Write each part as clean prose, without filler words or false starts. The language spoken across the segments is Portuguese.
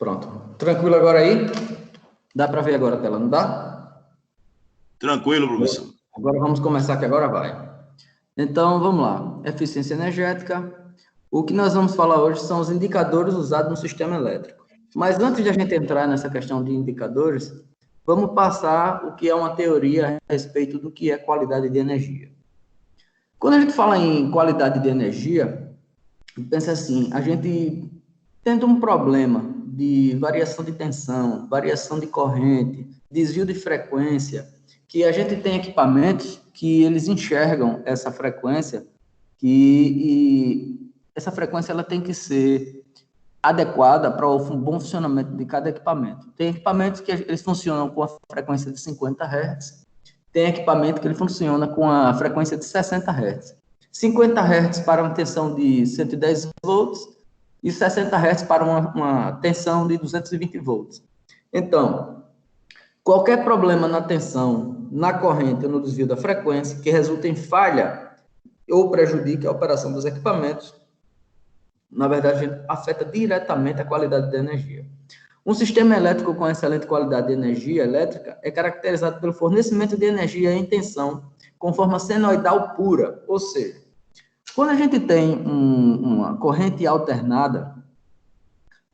Pronto. Tranquilo agora aí? Dá para ver agora a tela, não dá? Tranquilo, professor. Agora vamos começar, que agora vai. Então, vamos lá. Eficiência energética. O que nós vamos falar hoje são os indicadores usados no sistema elétrico. Mas antes de a gente entrar nessa questão de indicadores, vamos passar o que é uma teoria a respeito do que é qualidade de energia. Quando a gente fala em qualidade de energia, pensa assim, a gente tendo um problema de variação de tensão, variação de corrente, desvio de frequência, que a gente tem equipamentos que eles enxergam essa frequência, e essa frequência ela tem que ser adequada para o bom funcionamento de cada equipamento. Tem equipamentos que eles funcionam com a frequência de 50 Hz, tem equipamento que ele funciona com a frequência de 60 Hz. 50 Hz para uma tensão de 110 volts e 60 Hz para uma tensão de 220 volts. Então, qualquer problema na tensão, na corrente ou no desvio da frequência que resulta em falha ou prejudique a operação dos equipamentos, na verdade, afeta diretamente a qualidade da energia. Um sistema elétrico com excelente qualidade de energia elétrica é caracterizado pelo fornecimento de energia em tensão com forma senoidal pura, ou seja, quando a gente tem uma corrente alternada,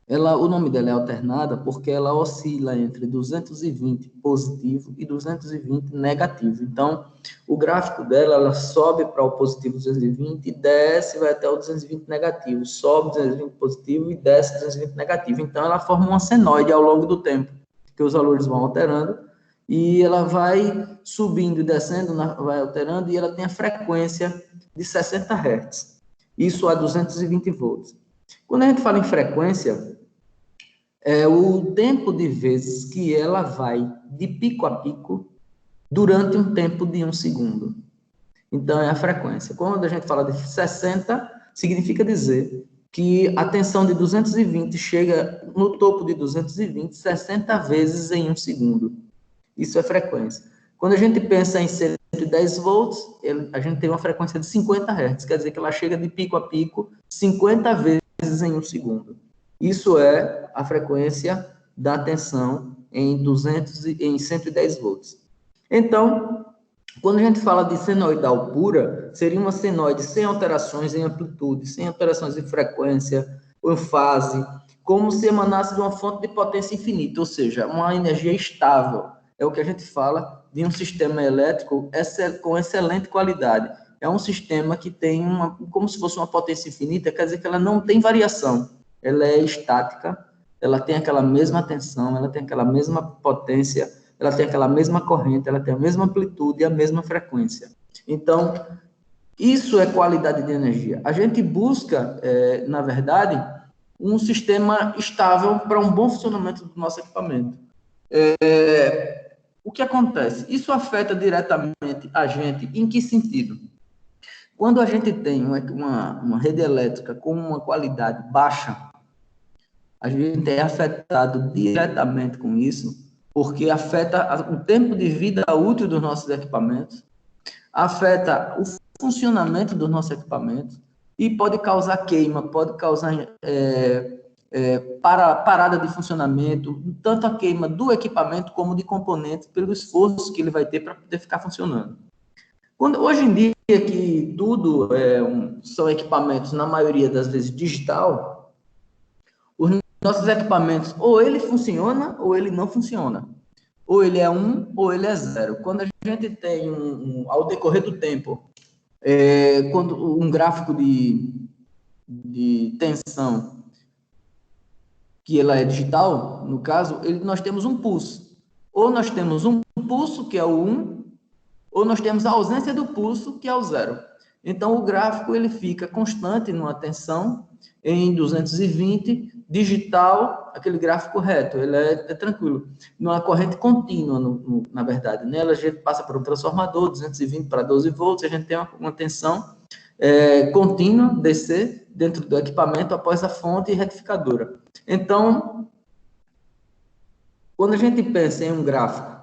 o nome dela é alternada porque ela oscila entre 220 positivo e 220 negativo. Então, o gráfico dela, ela sobe para o positivo 220 e desce, vai até o 220 negativo. Sobe 220 positivo e desce 220 negativo. Então, ela forma uma senoide ao longo do tempo, que os valores vão alterando, e ela vai subindo e descendo, vai alterando, e ela tem a frequência de 60 Hz. Isso a 220 volts. Quando a gente fala em frequência, é o tempo de vezes que ela vai de pico a pico durante um tempo de 1 segundo. Então, é a frequência. Quando a gente fala de 60, significa dizer que a tensão de 220 chega no topo de 220 60 vezes em 1 segundo. Isso é frequência. Quando a gente pensa em 110 volts, a gente tem uma frequência de 50 Hz, quer dizer que ela chega de pico a pico 50 vezes em 1 segundo. Isso é a frequência da tensão em 110 volts. Então, quando a gente fala de senoidal pura, seria uma senoide sem alterações em amplitude, sem alterações em frequência ou em fase, como se emanasse de uma fonte de potência infinita, ou seja, uma energia estável. É o que a gente fala de um sistema elétrico com excelente qualidade. É um sistema que tem como se fosse uma potência infinita, quer dizer que ela não tem variação. Ela é estática, ela tem aquela mesma tensão, ela tem aquela mesma potência, ela tem aquela mesma corrente, ela tem a mesma amplitude e a mesma frequência. Então, isso é qualidade de energia. A gente busca, na verdade, um sistema estável para um bom funcionamento do nosso equipamento. O que acontece? Isso afeta diretamente a gente em que sentido? Quando a gente tem uma rede elétrica com uma qualidade baixa, a gente é afetado diretamente com isso, porque afeta o tempo de vida útil dos nossos equipamentos, afeta o funcionamento dos nossos equipamentos e pode causar queima, pode causar parada de funcionamento, tanto a queima do equipamento como de componentes, pelo esforço que ele vai ter para poder ficar funcionando. Hoje em dia, que tudo são equipamentos, na maioria das vezes, digital, os nossos equipamentos, ou ele funciona, ou ele não funciona. Ou ele é 1, ou ele é 0. Quando a gente tem, ao decorrer do tempo, quando um gráfico de tensão, que ela é digital, no caso, nós temos um pulso. Ou nós temos um pulso, que é o 1, ou nós temos a ausência do pulso, que é o 0. Então, o gráfico ele fica constante numa tensão em 220, digital, aquele gráfico reto, ele é tranquilo. Numa corrente contínua, na verdade, né? A gente passa por um transformador, 220 para 12 volts, a gente tem uma tensão contínua, DC, dentro do equipamento, após a fonte retificadora. Então, quando a gente pensa em um gráfico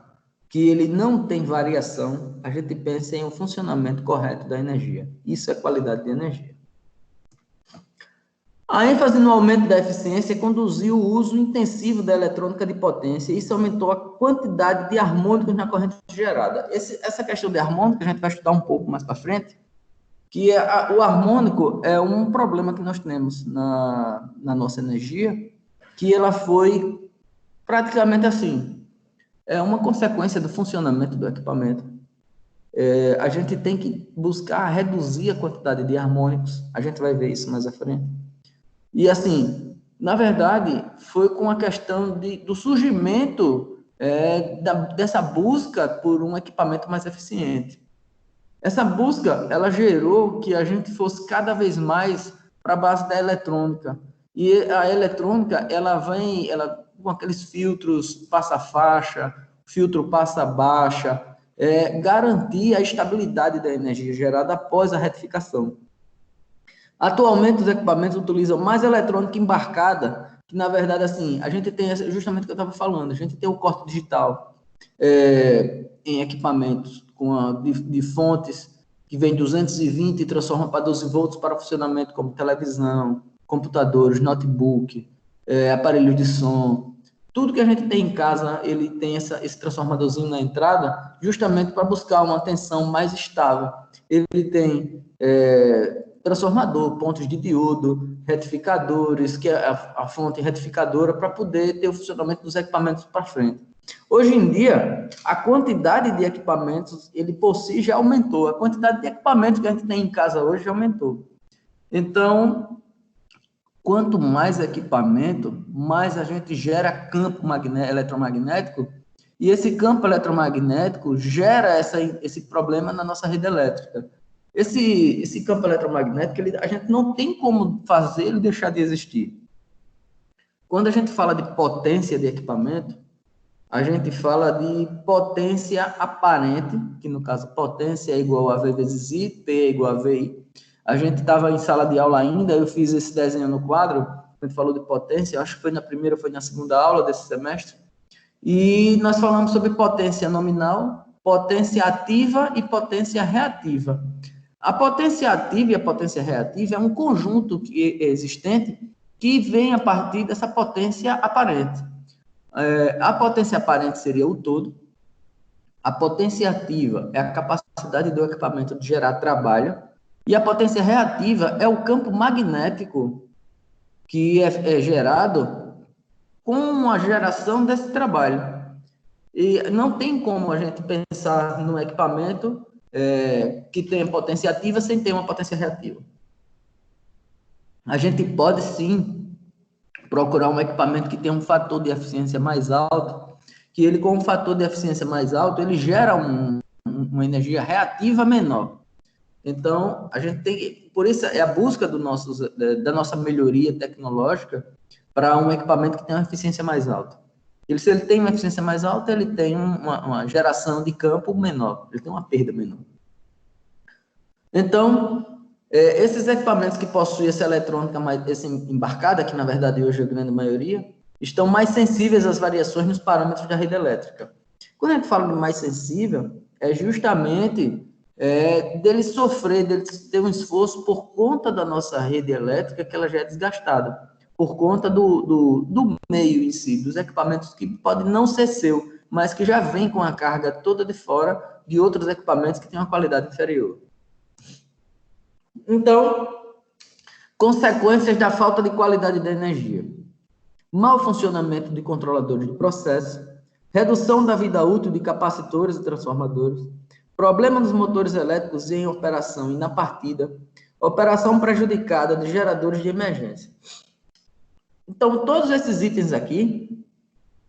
que ele não tem variação, a gente pensa em um funcionamento correto da energia. Isso é qualidade de energia. A ênfase no aumento da eficiência conduziu o uso intensivo da eletrônica de potência e isso aumentou a quantidade de harmônicos na corrente gerada. Essa questão de harmônico a gente vai estudar um pouco mais para frente, que o harmônico é um problema que nós temos na nossa energia, que ela foi praticamente assim, é uma consequência do funcionamento do equipamento. A gente tem que buscar reduzir a quantidade de harmônicos, a gente vai ver isso mais à frente. E, assim, na verdade, foi com a questão do surgimento dessa busca por um equipamento mais eficiente. Essa busca, ela gerou que a gente fosse cada vez mais para a base da eletrônica. E a eletrônica, ela com aqueles filtros passa-faixa, filtro passa-baixa, garantir a estabilidade da energia gerada após a retificação. Atualmente, os equipamentos utilizam mais eletrônica embarcada, que, na verdade, assim, a gente tem justamente o que eu estava falando, a gente tem o corte digital em equipamentos de fontes que vem 220 e transforma para 12 volts para funcionamento como televisão, computadores, notebook, aparelhos de som. Tudo que a gente tem em casa, ele tem esse transformadorzinho na entrada, justamente para buscar uma tensão mais estável. Ele tem transformador, pontos de diodo, retificadores, que é a fonte retificadora, para poder ter o funcionamento dos equipamentos para frente. Hoje em dia, a quantidade de equipamentos, ele por si já aumentou. A quantidade de equipamentos que a gente tem em casa hoje já aumentou. Então, quanto mais equipamento, mais a gente gera campo eletromagnético, e esse campo eletromagnético gera esse problema na nossa rede elétrica. Esse campo eletromagnético, a gente não tem como fazer ele deixar de existir. Quando a gente fala de potência de equipamento, a gente fala de potência aparente, que no caso potência é igual a V vezes I, P é igual a VI. A gente estava em sala de aula ainda, eu fiz esse desenho no quadro, a gente falou de potência, acho que foi na primeira ou foi na segunda aula desse semestre, e nós falamos sobre potência nominal, potência ativa e potência reativa. A potência ativa e a potência reativa é um conjunto existente que vem a partir dessa potência aparente. A potência aparente seria o todo, a potência ativa é a capacidade do equipamento de gerar trabalho, e a potência reativa é o campo magnético que é gerado com a geração desse trabalho. E não tem como a gente pensar no equipamento que tem potência ativa sem ter uma potência reativa. A gente pode, sim, procurar um equipamento que tenha um fator de eficiência mais alto, que ele, com um fator de eficiência mais alto, ele gera uma energia reativa menor. Então, a gente tem, por isso é a busca da nossa melhoria tecnológica para um equipamento que tenha uma eficiência mais alta. Se ele tem uma eficiência mais alta, ele tem uma geração de campo menor, ele tem uma perda menor. Então, esses equipamentos que possuem essa eletrônica embarcada, que na verdade hoje é a grande maioria, estão mais sensíveis às variações nos parâmetros da rede elétrica. Quando a gente fala de mais sensível, é justamente dele ter um esforço por conta da nossa rede elétrica, que ela já é desgastada, por conta do meio em si, dos equipamentos que podem não ser seu, mas que já vem com a carga toda de fora de outros equipamentos que têm uma qualidade inferior. Então, consequências da falta de qualidade da energia. Mau funcionamento de controladores de processo, redução da vida útil de capacitores e transformadores, problema dos motores elétricos em operação e na partida, operação prejudicada de geradores de emergência. Então, todos esses itens aqui,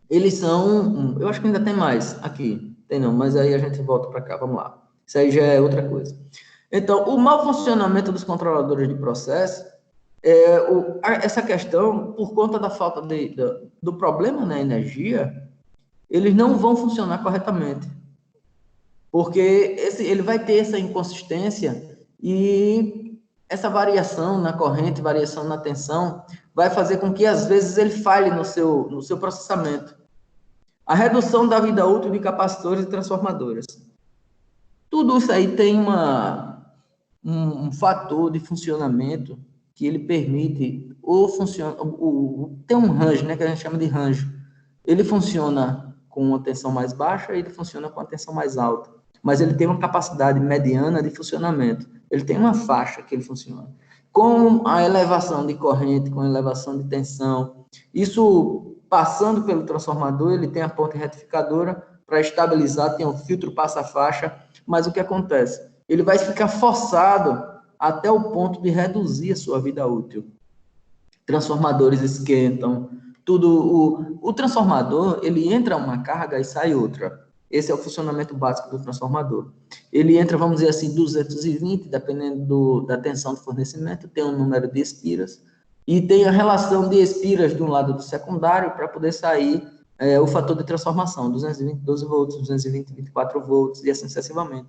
eles são... Eu acho que ainda tem mais aqui. Tem não, mas aí a gente volta para cá, vamos lá. Isso aí já é outra coisa. Então, o mau funcionamento dos controladores de processo, essa questão, por conta da falta do problema na energia, eles não vão funcionar corretamente. Porque ele vai ter essa inconsistência e essa variação na corrente, variação na tensão, vai fazer com que, às vezes, ele falhe no seu processamento. A redução da vida útil de capacitores e transformadores. Tudo isso aí tem um fator de funcionamento que ele permite ou funciona, tem um range, né, que a gente chama de range. Ele funciona com uma tensão mais baixa e ele funciona com a tensão mais alta. Mas ele tem uma capacidade mediana de funcionamento. Ele tem uma faixa que ele funciona. Com a elevação de corrente, com a elevação de tensão, isso passando pelo transformador, ele tem a ponte retificadora para estabilizar, tem um filtro passa-faixa, mas o que acontece? Ele vai ficar forçado até o ponto de reduzir a sua vida útil. Transformadores esquentam, tudo. O transformador, ele entra uma carga e sai outra. Esse é o funcionamento básico do transformador. Ele entra, vamos dizer assim, 220, dependendo da tensão do fornecimento, tem um número de espiras, e tem a relação de espiras de um lado do secundário para poder sair o fator de transformação, 220, 12 volts, 220, 24 volts, e assim sucessivamente.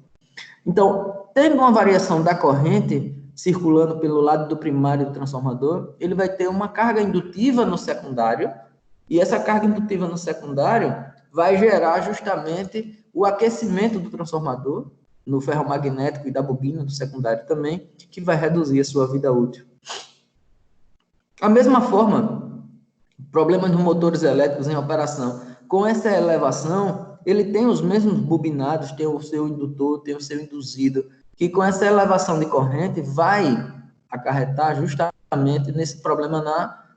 Então, tendo uma variação da corrente circulando pelo lado do primário do transformador, ele vai ter uma carga indutiva no secundário, e essa carga indutiva no secundário vai gerar justamente o aquecimento do transformador, no ferromagnético e da bobina do secundário também, que vai reduzir a sua vida útil. Da mesma forma, problemas dos motores elétricos em operação. Com essa elevação, ele tem os mesmos bobinados, tem o seu indutor, tem o seu induzido, que com essa elevação de corrente vai acarretar justamente nesse problema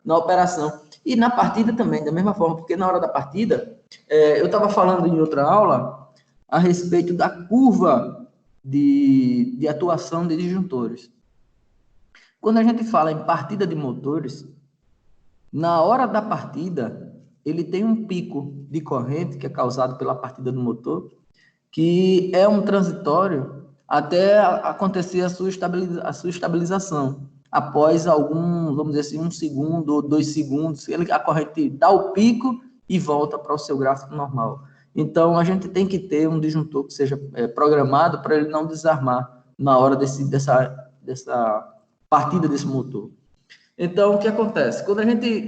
na operação. E na partida também, da mesma forma, porque na hora da partida, eu estava falando em outra aula a respeito da curva de atuação de disjuntores. Quando a gente fala em partida de motores, na hora da partida, ele tem um pico de corrente que é causado pela partida do motor, que é um transitório até acontecer a sua estabilização. Após algum, vamos dizer assim, 1 segundo ou 2 segundos, a corrente dá o pico e volta para o seu gráfico normal. Então, a gente tem que ter um disjuntor que seja programado para ele não desarmar na hora dessa partida desse motor. Então, o que acontece?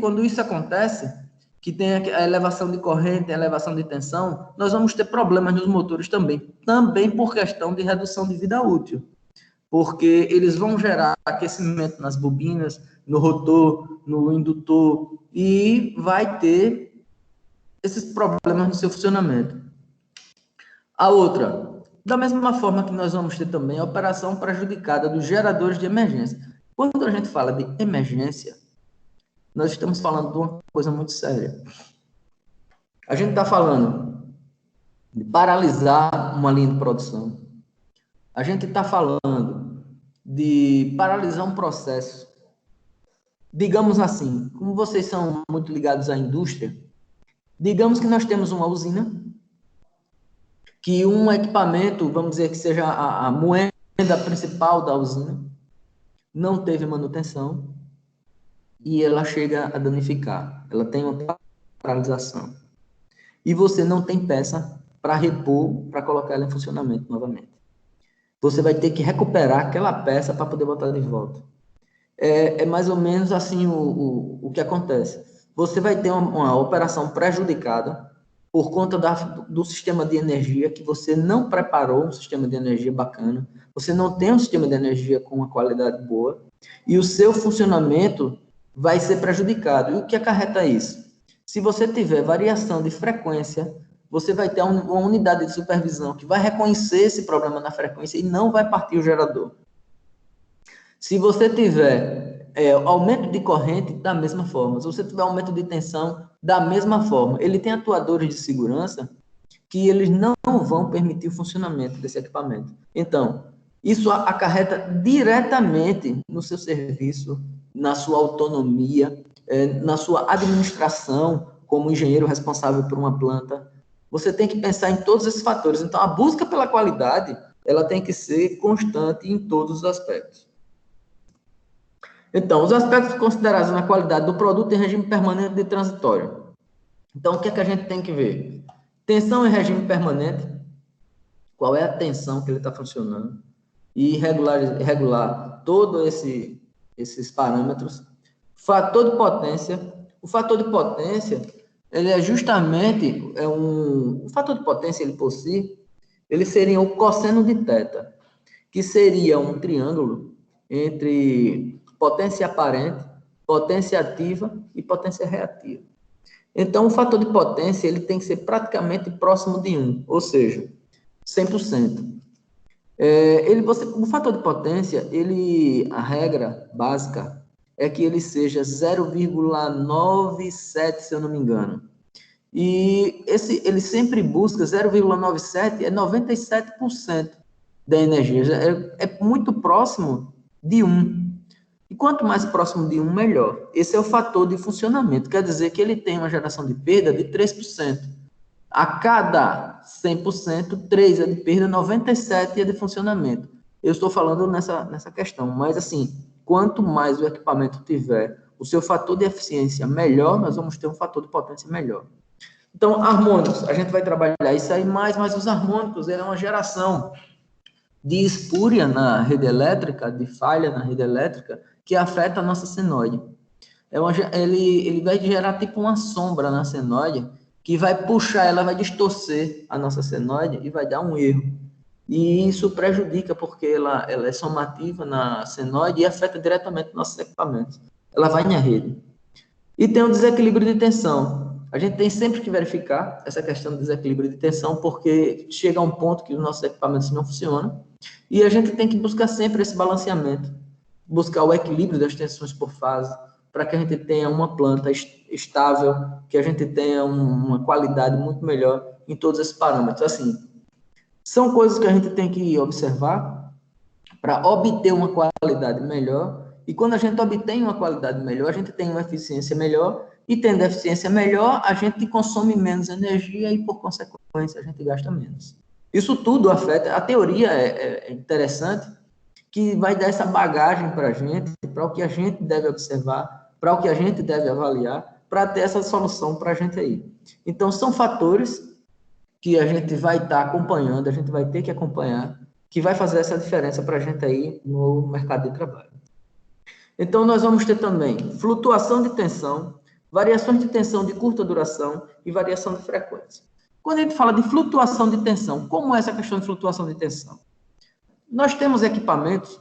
Quando isso acontece, que tem a elevação de corrente, a elevação de tensão, nós vamos ter problemas nos motores também por questão de redução de vida útil, porque eles vão gerar aquecimento nas bobinas, no rotor, no indutor, e vai ter esses problemas no seu funcionamento. A outra, da mesma forma que nós vamos ter também a operação prejudicada dos geradores de emergência. Quando a gente fala de emergência, nós estamos falando de uma coisa muito séria. A gente está falando de paralisar uma linha de produção. A gente está falando de paralisar um processo. Digamos assim, como vocês são muito ligados à indústria, digamos que nós temos uma usina, que um equipamento, vamos dizer que seja a moenda principal da usina, não teve manutenção e ela chega a danificar. Ela tem uma paralisação. E você não tem peça para repor, para colocar ela em funcionamento novamente. Você vai ter que recuperar aquela peça para poder botar de volta. É mais ou menos assim o que acontece. Você vai ter uma operação prejudicada por conta do sistema de energia, que você não preparou um sistema de energia bacana, você não tem um sistema de energia com uma qualidade boa, e o seu funcionamento vai ser prejudicado. E o que acarreta isso? Se você tiver variação de frequência, você vai ter uma unidade de supervisão que vai reconhecer esse problema na frequência e não vai partir o gerador. Se você tiver aumento de corrente, da mesma forma. Se você tiver aumento de tensão, da mesma forma. Ele tem atuadores de segurança que eles não vão permitir o funcionamento desse equipamento. Então, isso acarreta diretamente no seu serviço, na sua autonomia, na sua administração como engenheiro responsável por uma planta. Você tem que pensar em todos esses fatores. Então, a busca pela qualidade, ela tem que ser constante em todos os aspectos. Então, os aspectos considerados na qualidade do produto em regime permanente de transitório. Então, o que é que a gente tem que ver? Tensão em regime permanente, qual é a tensão que ele está funcionando, e regular todos esses parâmetros. Fator de potência. O fator de potência, ele é justamente o fator de potência, ele por si, ele seria o cosseno de θ, que seria um triângulo entre potência aparente potência ativa e potência reativa. Então, o fator de potência ele tem que ser praticamente próximo de 1, ou seja, 100%. O fator de potência, a regra básica é que ele seja 0,97, se eu não me engano. E ele sempre busca 0,97, é 97% da energia. É muito próximo de 1. E quanto mais próximo de 1, melhor. Esse é o fator de funcionamento. Quer dizer que ele tem uma geração de perda de 3%. A cada 100%, 3 é de perda, 97 é de funcionamento. Eu estou falando nessa questão. Mas, assim, quanto mais o equipamento tiver o seu fator de eficiência melhor, nós vamos ter um fator de potência melhor. Então, harmônicos, a gente vai trabalhar isso aí mais, mas os harmônicos, é uma geração de espúria na rede elétrica, de falha na rede elétrica, que afeta a nossa senoide. Ele vai gerar tipo uma sombra na senoide, que vai puxar, ela vai distorcer a nossa senoide e vai dar um erro. E isso prejudica, porque ela é somativa na senoide e afeta diretamente nossos equipamentos. Ela vai na rede. E tem um desequilíbrio de tensão. A gente tem sempre que verificar essa questão do desequilíbrio de tensão, porque chega a um ponto que os nossos equipamentos não funcionam, e a gente tem que buscar sempre esse balanceamento, buscar o equilíbrio das tensões por fase, para que a gente tenha uma planta estável, que a gente tenha uma qualidade muito melhor em todos esses parâmetros. Assim, são coisas que a gente tem que observar para obter uma qualidade melhor, e quando a gente obtém uma qualidade melhor, a gente tem uma eficiência melhor, e tendo eficiência melhor, a gente consome menos energia e, por consequência, a gente gasta menos. Isso tudo afeta, a teoria é interessante, que vai dar essa bagagem para a gente, para o que a gente deve observar, para o que a gente deve avaliar, para ter essa solução para a gente aí. Então, são fatores que a gente vai estar acompanhando, a gente vai ter que acompanhar, que vai fazer essa diferença para a gente aí no mercado de trabalho. Então, nós vamos ter também flutuação de tensão, variações de tensão de curta duração e variação de frequência. Quando a gente fala de flutuação de tensão, como é essa questão de flutuação de tensão? Nós temos equipamentos,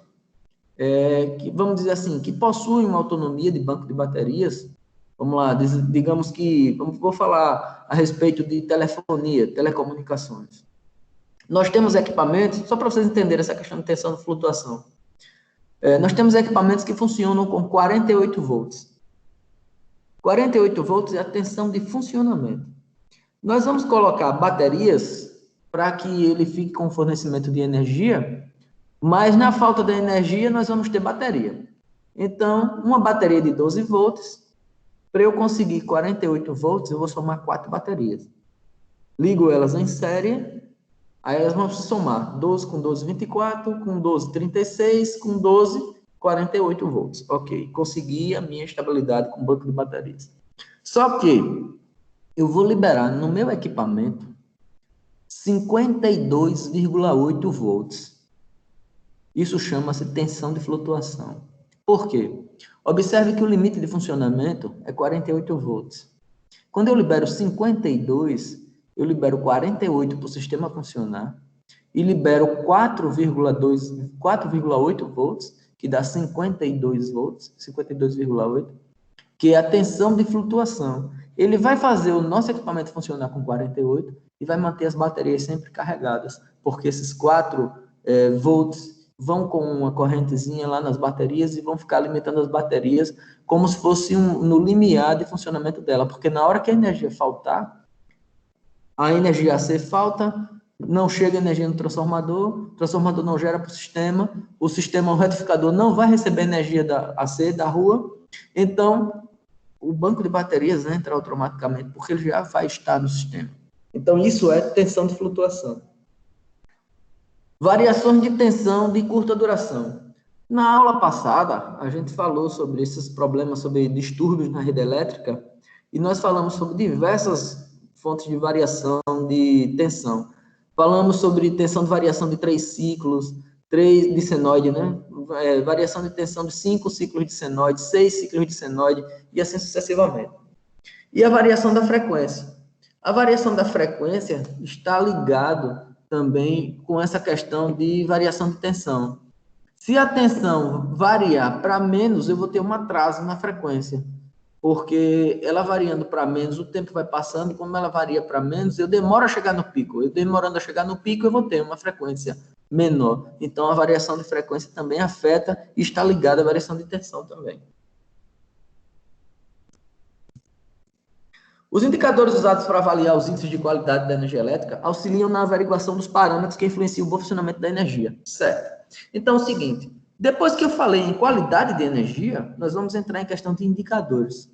que, vamos dizer assim, que possuem uma autonomia de banco de baterias. Vamos lá, digamos que, vou falar a respeito de telefonia, telecomunicações. Nós temos equipamentos, só para vocês entenderem essa questão de tensão de flutuação, nós temos equipamentos que funcionam com 48 volts. 48 volts é a tensão de funcionamento. Nós vamos colocar baterias para que ele fique com fornecimento de energia, mas na falta de energia nós vamos ter bateria. Então, uma bateria de 12 volts, para eu conseguir 48 volts, eu vou somar 4 baterias. Ligo elas em série, aí elas vão se somar 12 com 12, 24, com 12, 36, com 12, 48 volts. Ok, consegui a minha estabilidade com o banco de baterias. Só que eu vou liberar no meu equipamento 52,8 volts. Isso chama-se tensão de flutuação. Por quê? Observe que o limite de funcionamento é 48 volts. Quando eu libero 52, eu libero 48 para o sistema funcionar e libero 4,8 volts, que dá 52 volts, 52,8, que é a tensão de flutuação. Ele vai fazer o nosso equipamento funcionar com 48 e vai manter as baterias sempre carregadas, porque esses 4 volts vão com uma correntezinha lá nas baterias e vão ficar alimentando as baterias como se fosse no limiar de funcionamento dela, porque na hora que a energia faltar, a energia AC falta, não chega energia no transformador, o transformador não gera para o sistema, o retificador não vai receber energia da AC, da rua, então o banco de baterias entra automaticamente, porque ele já vai estar no sistema. Então, isso é tensão de flutuação. Variações de tensão de curta duração. Na aula passada, a gente falou sobre esses problemas, sobre distúrbios na rede elétrica, e nós falamos sobre diversas fontes de variação de tensão. Falamos sobre tensão de variação de 3 ciclos, 3 de senoide, né? Variação de tensão de 5 ciclos de senoide, 6 ciclos de senoide, e assim sucessivamente. E a variação da frequência. A variação da frequência está ligado também com essa questão de variação de tensão. Se a tensão variar para menos, eu vou ter um atraso na frequência, porque ela variando para menos, o tempo vai passando, como ela varia para menos, eu demoro a chegar no pico. Eu demorando a chegar no pico, eu vou ter uma frequência menor. Então, a variação de frequência também afeta e está ligada à variação de tensão também. Os indicadores usados para avaliar os índices de qualidade da energia elétrica auxiliam na averiguação dos parâmetros que influenciam o bom funcionamento da energia. Certo. Então, é o seguinte, depois que eu falei em qualidade de energia, nós vamos entrar em questão de indicadores.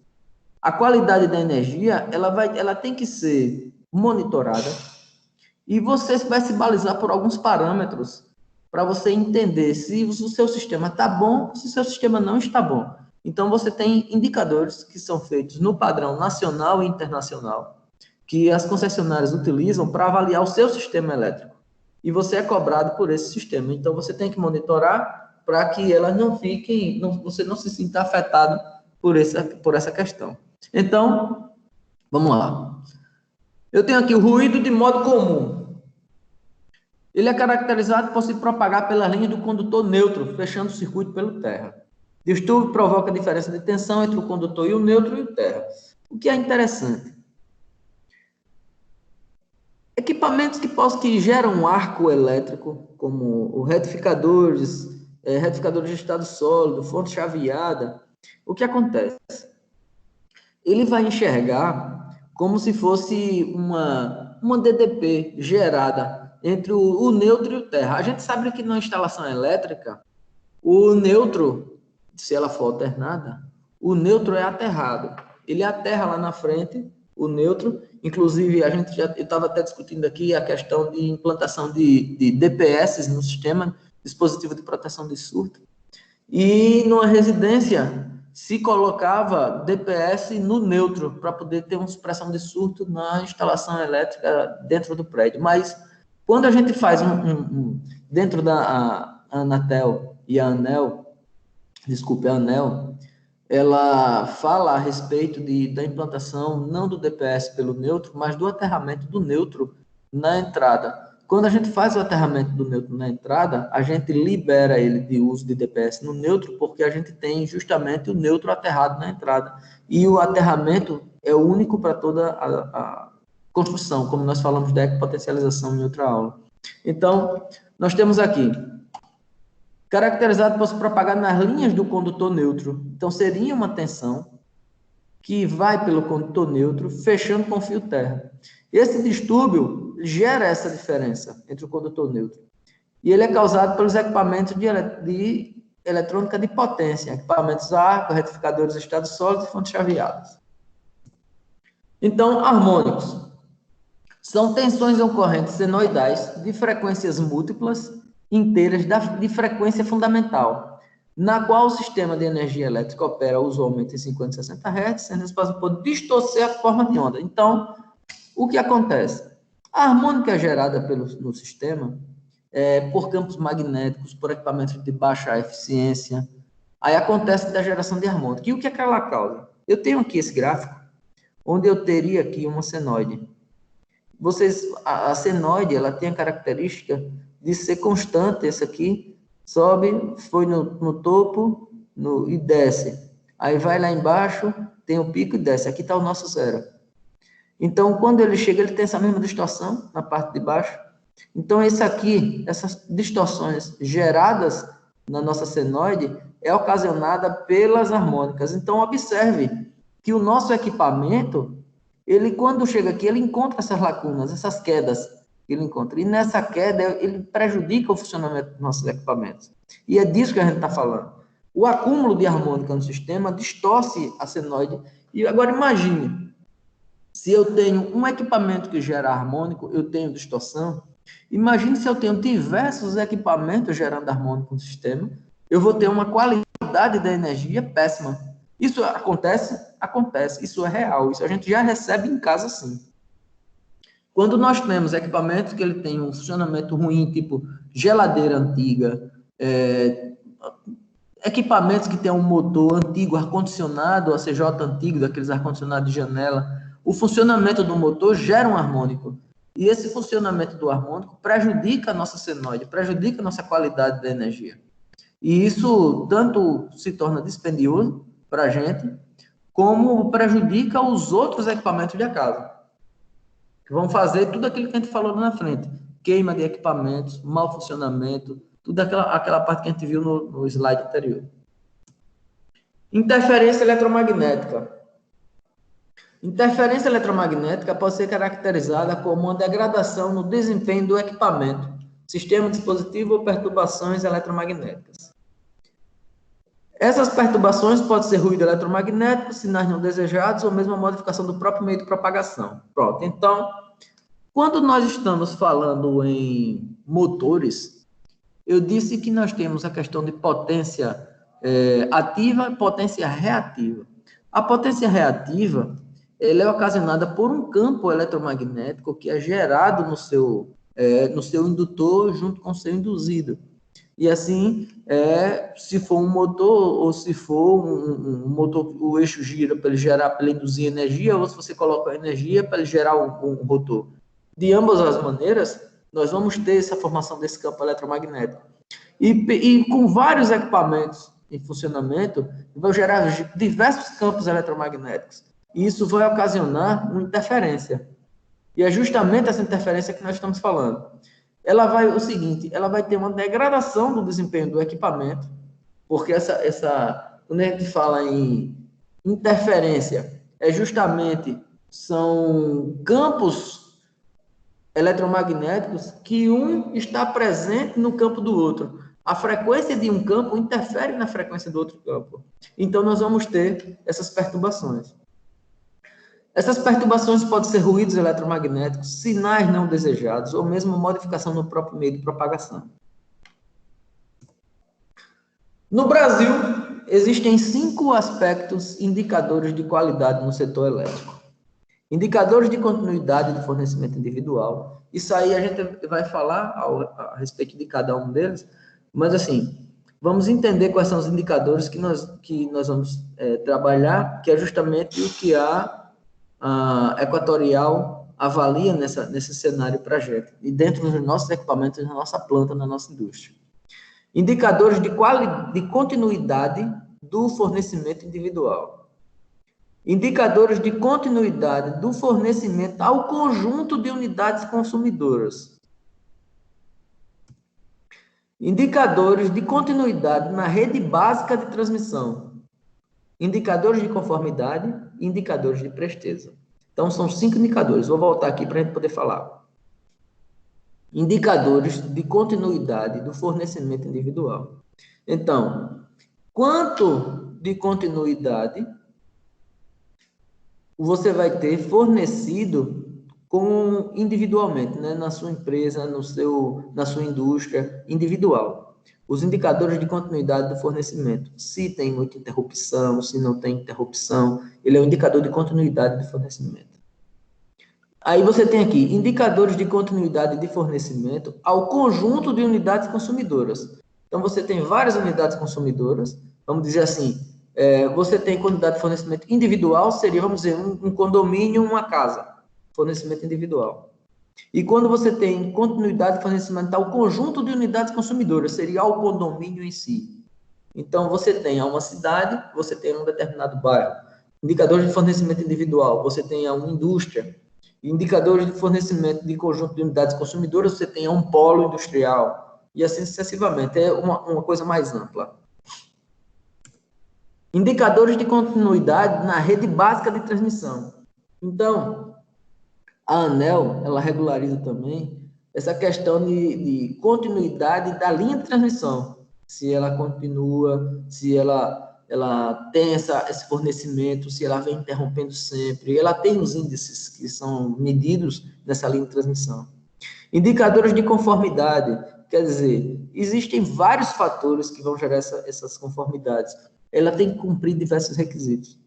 A qualidade da energia, ela tem que ser monitorada e você vai se balizar por alguns parâmetros para você entender se o seu sistema está bom ou se o seu sistema não está bom. Então, você tem indicadores que são feitos no padrão nacional e internacional, que as concessionárias utilizam para avaliar o seu sistema elétrico. E você é cobrado por esse sistema. Então, você tem que monitorar para que elas não fiquem, você não se sinta afetado por essa questão. Então, vamos lá. Eu tenho aqui o ruído de modo comum. Ele é caracterizado por se propagar pela linha do condutor neutro, fechando o circuito pelo terra. Distúrbio provoca diferença de tensão entre o condutor e o neutro e o terra. O que é interessante? Equipamentos que geram um arco elétrico, como retificadores, retificadores de estado sólido, fonte chaveada, o que acontece? Ele vai enxergar como se fosse uma DDP gerada entre o neutro e o terra. A gente sabe que na instalação elétrica, o neutro, se ela for alternada, o neutro é aterrado. Ele aterra lá na frente, o neutro. Inclusive, eu estava até discutindo aqui a questão de implantação de DPS no sistema, dispositivo de proteção de surto. E numa residência se colocava DPS no neutro para poder ter uma supressão de surto na instalação elétrica dentro do prédio. Mas quando a gente faz dentro da Anatel e a ANEL, a ANEL, ela fala a respeito da implantação não do DPS pelo neutro, mas do aterramento do neutro na entrada. Quando a gente faz o aterramento do neutro na entrada, a gente libera ele de uso de DPS no neutro, porque a gente tem justamente o neutro aterrado na entrada. E o aterramento é único para toda a construção, como nós falamos da ecopotencialização em outra aula. Então, nós temos aqui, caracterizado por se propagar nas linhas do condutor neutro. Então, seria uma tensão que vai pelo condutor neutro, fechando com o fio terra. Esse distúrbio gera essa diferença entre o condutor neutro. E ele é causado pelos equipamentos de eletrônica de potência, equipamentos a arco, retificadores de estado sólido e fontes chaveadas. Então, harmônicos. São tensões ocorrentes senoidais de frequências múltiplas, inteiras de frequência fundamental, na qual o sistema de energia elétrica opera usualmente em 50 e 60 Hz, sendo responsável por distorcer a forma de onda. Então, o que acontece? A harmônica é gerada no sistema por campos magnéticos, por equipamentos de baixa eficiência. Aí acontece da geração de harmônica. E o que é que ela causa? Eu tenho aqui esse gráfico, onde eu teria aqui uma senoide. A senoide, ela tem a característica de ser constante. Esse aqui sobe, foi no topo e desce. Aí vai lá embaixo, tem o pico e desce. Aqui está o nosso zero. Então, quando ele chega, ele tem essa mesma distorção na parte de baixo. Então, essas distorções geradas na nossa senoide é ocasionada pelas harmônicas. Então, observe que o nosso equipamento, ele, quando chega aqui, ele encontra essas lacunas, essas quedas que ele encontra. E nessa queda, ele prejudica o funcionamento dos nossos equipamentos. E é disso que a gente está falando. O acúmulo de harmônica no sistema distorce a senoide. E agora, imagine, se eu tenho um equipamento que gera harmônico, eu tenho distorção. Imagine se eu tenho diversos equipamentos gerando harmônico no sistema, eu vou ter uma qualidade da energia péssima. Isso acontece? Acontece. Isso é real. Isso a gente já recebe em casa, sim. Quando nós temos equipamentos que ele tem um funcionamento ruim, tipo geladeira antiga, equipamentos que tem um motor antigo, ar-condicionado, ACJ antigo, daqueles ar-condicionados de janela, o funcionamento do motor gera um harmônico. E esse funcionamento do harmônico prejudica a nossa senoide, prejudica a nossa qualidade da energia. E isso tanto se torna dispendioso para a gente, como prejudica os outros equipamentos da casa, que vão fazer tudo aquilo que a gente falou lá na frente. Queima de equipamentos, mau funcionamento, tudo aquela parte que a gente viu no slide anterior. Interferência eletromagnética. Interferência eletromagnética pode ser caracterizada como uma degradação no desempenho do equipamento, sistema, dispositivo ou perturbações eletromagnéticas. Essas perturbações podem ser ruído eletromagnético, sinais não desejados ou mesmo a modificação do próprio meio de propagação. Pronto, então, quando nós estamos falando em motores, eu disse que nós temos a questão de potência ativa e potência reativa. A potência reativa, ela é ocasionada por um campo eletromagnético que é gerado no seu indutor junto com o seu induzido. E assim, se for um motor ou se for um motor, o eixo gira para ele gerar, para ele induzir energia, ou se você coloca energia para ele gerar um rotor. De ambas as maneiras, nós vamos ter essa formação desse campo eletromagnético. E com vários equipamentos em funcionamento, vão gerar diversos campos eletromagnéticos. E isso vai ocasionar uma interferência. E é justamente essa interferência que nós estamos falando. Ela vai ter uma degradação do desempenho do equipamento, porque quando a gente fala em interferência, são campos eletromagnéticos que um está presente no campo do outro. A frequência de um campo interfere na frequência do outro campo. Então, nós vamos ter essas perturbações. Essas perturbações podem ser ruídos eletromagnéticos, sinais não desejados, ou mesmo modificação no próprio meio de propagação. No Brasil, existem 5 aspectos indicadores de qualidade no setor elétrico. Indicadores de continuidade de fornecimento individual. Isso aí a gente vai falar a respeito de cada um deles, mas assim, vamos entender quais são os indicadores que nós vamos trabalhar, que é justamente o que a Equatorial avalia nesse cenário para a gente, e dentro dos nossos equipamentos, na nossa planta, na nossa indústria. Indicadores de continuidade do fornecimento individual. Indicadores de continuidade do fornecimento ao conjunto de unidades consumidoras. Indicadores de continuidade na rede básica de transmissão. Indicadores de conformidade e indicadores de presteza. Então, são 5 indicadores. Vou voltar aqui para a gente poder falar. Indicadores de continuidade do fornecimento individual. Então, quanto de continuidade você vai ter fornecido individualmente, né, na sua empresa, na sua indústria individual. Os indicadores de continuidade do fornecimento. Se tem muita interrupção, se não tem interrupção, ele é um indicador de continuidade de fornecimento. Aí você tem aqui indicadores de continuidade de fornecimento ao conjunto de unidades consumidoras. Então, você tem várias unidades consumidoras, vamos dizer assim, você tem quantidade de fornecimento individual, seria, vamos dizer, um condomínio, uma casa, fornecimento individual. E quando você tem continuidade de fornecimento ao conjunto de unidades consumidoras, seria ao condomínio em si. Então, você tem a uma cidade, você tem um determinado bairro. Indicadores de fornecimento individual, você tem a uma indústria. Indicadores de fornecimento de conjunto de unidades consumidoras, você tem a um polo industrial. E assim sucessivamente, é uma coisa mais ampla. Indicadores de continuidade na rede básica de transmissão. Então, a ANEEL, ela regulariza também essa questão de continuidade da linha de transmissão. Se ela continua, se ela tem esse fornecimento, se ela vem interrompendo sempre. Ela tem os índices que são medidos nessa linha de transmissão. Indicadores de conformidade, quer dizer, existem vários fatores que vão gerar essas conformidades. Ela tem que cumprir diversos requisitos.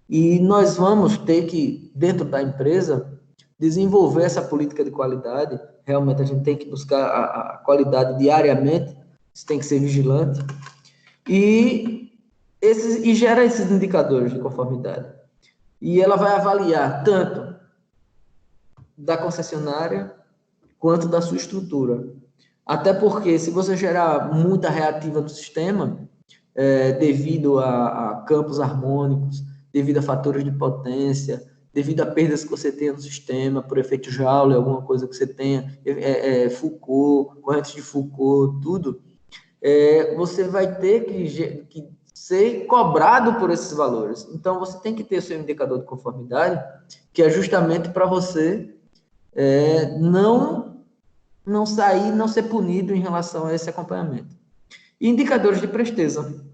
E nós vamos ter que, dentro da empresa, desenvolver essa política de qualidade. Realmente a gente tem que buscar a qualidade diariamente, isso tem que ser vigilante, e gera esses indicadores de conformidade. E ela vai avaliar tanto da concessionária quanto da sua estrutura. Até porque, se você gerar muita reativa no sistema, devido a campos harmônicos, devido a fatores de potência, devido a perdas que você tenha no sistema, por efeito Joule, alguma coisa que você tenha, Foucault, correntes de Foucault, tudo, você vai ter que ser cobrado por esses valores. Então, você tem que ter o seu indicador de conformidade, que é justamente para você não sair, não ser punido em relação a esse acompanhamento. E indicadores de presteza,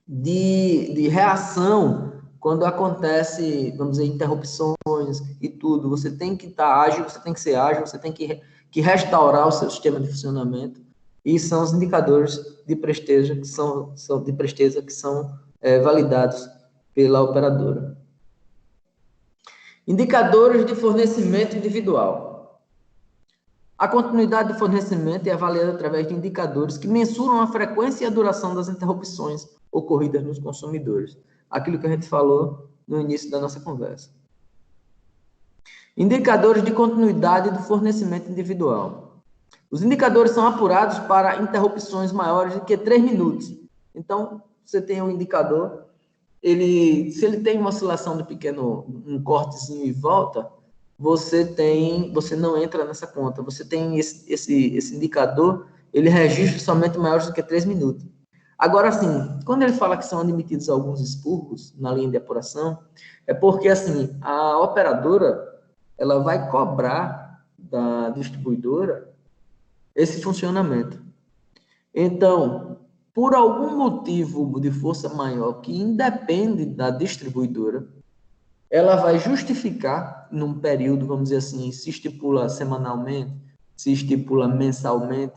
de reação, quando acontece, vamos dizer, interrupções e tudo, você tem que estar ágil, você tem que ser ágil, você tem que restaurar o seu sistema de funcionamento, e são os indicadores de presteza que são validados pela operadora. Indicadores de fornecimento individual. A continuidade de fornecimento é avaliada através de indicadores que mensuram a frequência e a duração das interrupções ocorridas nos consumidores. Aquilo que a gente falou no início da nossa conversa. Indicadores de continuidade do fornecimento individual. Os indicadores são apurados para interrupções maiores do que 3 minutos. Então, você tem um indicador, se ele tem uma oscilação de um cortezinho e volta, você não entra nessa conta. Você tem esse indicador, ele registra somente maiores do que 3 minutos. Agora, assim, quando ele fala que são admitidos alguns expurgos na linha de apuração, é porque, assim, a operadora, ela vai cobrar da distribuidora esse funcionamento. Então, por algum motivo de força maior que independe da distribuidora, ela vai justificar num período, vamos dizer assim, se estipula semanalmente, se estipula mensalmente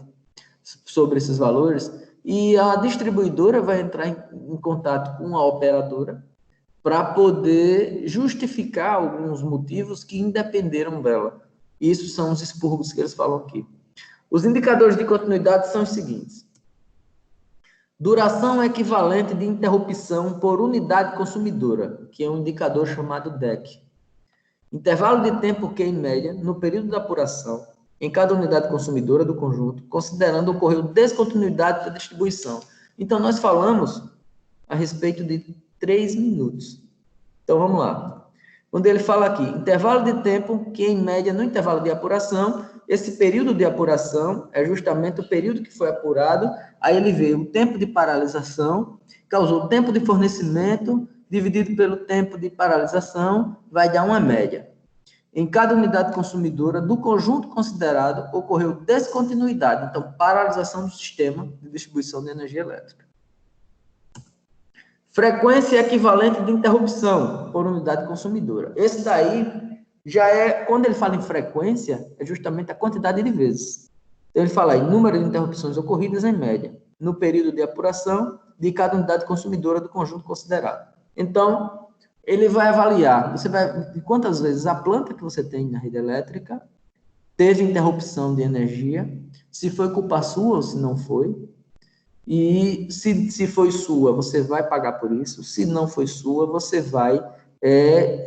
sobre esses valores, e a distribuidora vai entrar em contato com a operadora para poder justificar alguns motivos que independeram dela. Isso são os expurgos que eles falam aqui. Os indicadores de continuidade são os seguintes. Duração equivalente de interrupção por unidade consumidora, que é um indicador chamado DEC. Intervalo de tempo que, em média, no período da apuração, em cada unidade consumidora do conjunto, considerando ocorreu descontinuidade da distribuição. Então, nós falamos a respeito de 3 minutos. Então, vamos lá. Quando ele fala aqui, intervalo de tempo que, em média, no intervalo de apuração, esse período de apuração é justamente o período que foi apurado, aí ele vê o tempo de paralisação, causou o tempo de fornecimento, dividido pelo tempo de paralisação, vai dar uma média. Em cada unidade consumidora do conjunto considerado, ocorreu descontinuidade, então, paralisação do sistema de distribuição de energia elétrica. Frequência equivalente de interrupção por unidade consumidora. Esse daí já quando ele fala em frequência, é justamente a quantidade de vezes. Então, ele fala em número de interrupções ocorridas em média, no período de apuração de cada unidade consumidora do conjunto considerado. Então, ele vai avaliar, de quantas vezes a planta que você tem na rede elétrica teve interrupção de energia, se foi culpa sua ou se não foi, e se foi sua, você vai pagar por isso, se não foi sua, você vai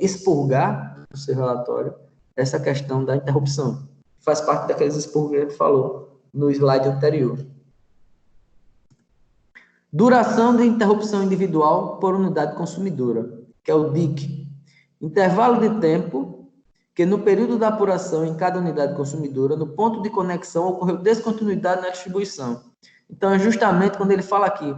expurgar no seu relatório essa questão da interrupção. Faz parte daqueles expurgos que ele falou no slide anterior. Duração de interrupção individual por unidade consumidora, que é o DIC. Intervalo de tempo que no período da apuração em cada unidade consumidora, no ponto de conexão, ocorreu descontinuidade na distribuição. Então, é justamente quando ele fala aqui,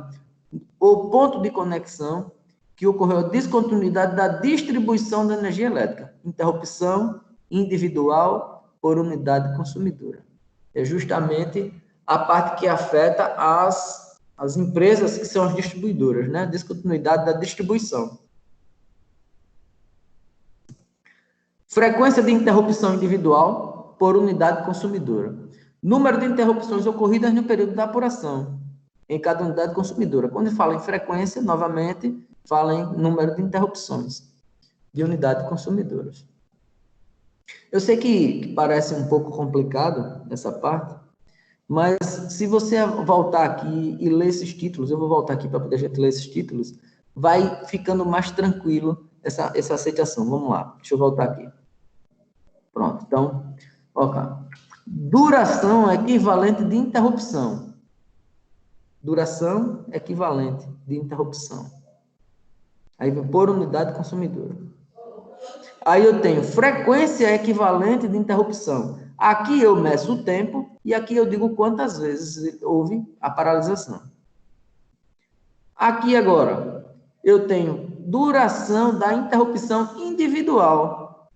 o ponto de conexão que ocorreu a descontinuidade da distribuição da energia elétrica. Interrupção individual por unidade consumidora. É justamente a parte que afeta as empresas que são as distribuidoras, né? Descontinuidade da distribuição. Frequência de interrupção individual por unidade consumidora. Número de interrupções ocorridas no período da apuração, em cada unidade consumidora. Quando fala em frequência, novamente, fala em número de interrupções de unidade consumidoras. Eu sei que parece um pouco complicado essa parte, mas se você voltar aqui e ler esses títulos, eu vou voltar aqui para poder a gente ler esses títulos, vai ficando mais tranquilo essa aceitação. Vamos lá, deixa eu voltar aqui. Pronto, então, ok. Duração equivalente de interrupção. Duração equivalente de interrupção. Aí por unidade consumidora. Aí eu tenho frequência equivalente de interrupção. Aqui eu meço o tempo e aqui eu digo quantas vezes houve a paralisação. Aqui agora eu tenho duração da interrupção individual.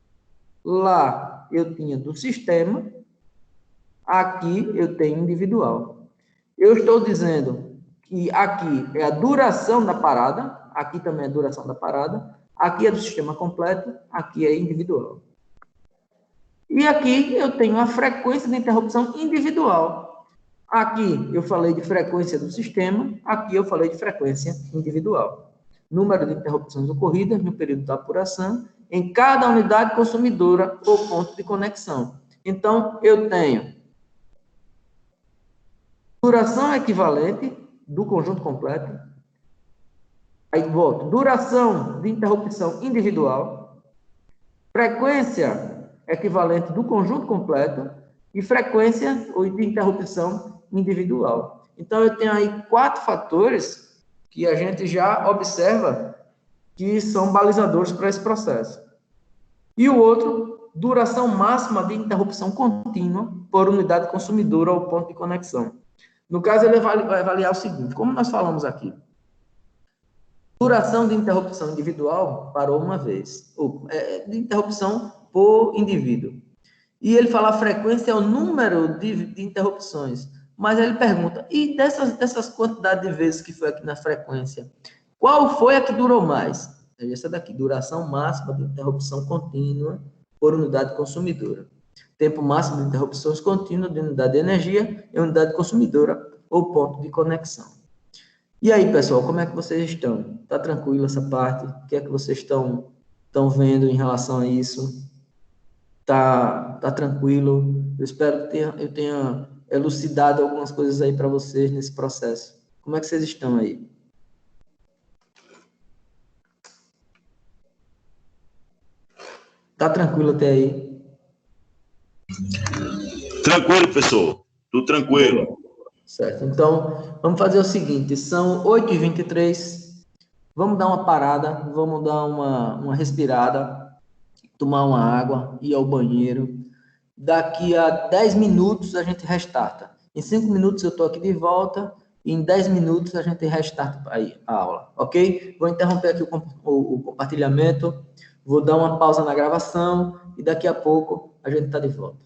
Lá eu tinha do sistema, aqui eu tenho individual. Eu estou dizendo que aqui é a duração da parada, aqui também é a duração da parada, aqui é do sistema completo, aqui é individual. E aqui eu tenho a frequência de interrupção individual. Aqui eu falei de frequência do sistema, aqui eu falei de frequência individual. Número de interrupções ocorridas no período da apuração em cada unidade consumidora ou ponto de conexão. Então, eu tenho duração equivalente do conjunto completo. Aí volto. Duração de interrupção individual. Frequência equivalente do conjunto completo. E frequência de interrupção individual. Então, eu tenho aí 4 fatores que a gente já observa que são balizadores para esse processo. E o outro, duração máxima de interrupção contínua por unidade consumidora ou ponto de conexão. No caso, ele vai avaliar o seguinte, como nós falamos aqui, duração de interrupção individual parou uma vez, ou de interrupção por indivíduo. E ele fala a frequência é o número de interrupções. Mas ele pergunta, e dessas quantidades de vezes que foi aqui na frequência, qual foi a que durou mais? Essa daqui, duração máxima de interrupção contínua por unidade consumidora. Tempo máximo de interrupções contínuas de unidade de energia em unidade consumidora ou ponto de conexão. E aí, pessoal, como é que vocês estão? Está tranquilo essa parte? O que é que vocês estão vendo em relação a isso? Tá tranquilo? Eu espero que eu tenha elucidado algumas coisas aí para vocês nesse processo. Como é que vocês estão aí? Tá tranquilo até aí? Tranquilo, professor. Tudo tranquilo. Certo. Então, vamos fazer o seguinte. São 8h23. Vamos dar uma parada. Vamos dar uma respirada. Tomar uma água. Ir ao banheiro. Daqui a 10 minutos a gente restarta. Em 5 minutos eu estou aqui de volta. E em 10 minutos a gente restarta a aula. Ok? Vou interromper aqui o compartilhamento. Vou dar uma pausa na gravação. E daqui a pouco a gente está de volta.